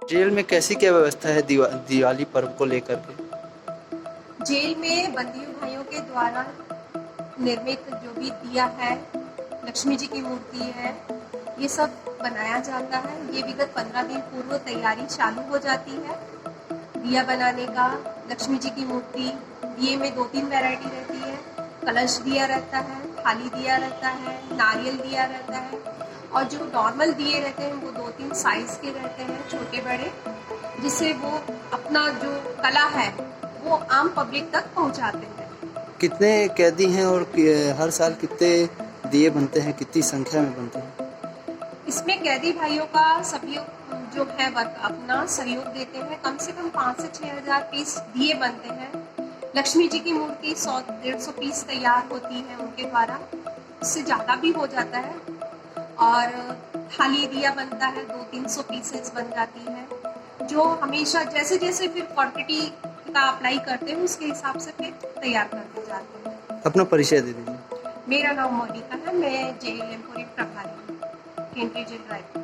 Jail में कैसी क्या व्यवस्था है दिवाली पर्व को लेकर के? जेल में बंदी भाइयों के द्वारा निर्मित जो भी दिया है, लक्ष्मी जी की मूर्ति है, ये सब बनाया जाता है। ये विगत 15 दिन पूर्व तैयारी चालू हो जाती है दिया बनाने का। लक्ष्मी जी की मूर्ति, दिए में 2-3 वैरायटी रहती है। कलश दिया रहता है, थाली दिया रहता है, नारियल दिया रहता है, और जो नॉर्मल दिए रहते हैं वो 2-3 साइज के रहते हैं, छोटे बड़े, जिससे वो अपना जो कला है वो आम पब्लिक तक पहुंचाते हैं। कितने कैदी हैं और हर साल कितने दिए बनते हैं, कितनी संख्या में बनते हैं? इसमें कैदी भाइयों का सभी जो है वर्ग अपना सहयोग देते हैं। कम से कम 5 से 6 हज़ार पीस दिए बनते हैं। लक्ष्मी जी की मूर्ति 100-150 पीस तैयार होती है उनके द्वारा, इससे ज़्यादा भी हो जाता है। और थाली दिया बनता है, 200-300 पीसेस बन जाती है, जो हमेशा जैसे जैसे फिर क्वांटिटी का अप्लाई करते हैं उसके हिसाब से फिर तैयार करते जाते हैं। अपना परिचय दे दीजिए। मेरा नाम मोनिका है, मैं जेएल एम्पोरियम प्रभारी हूँ, केंद्रीय जेल रायपुर।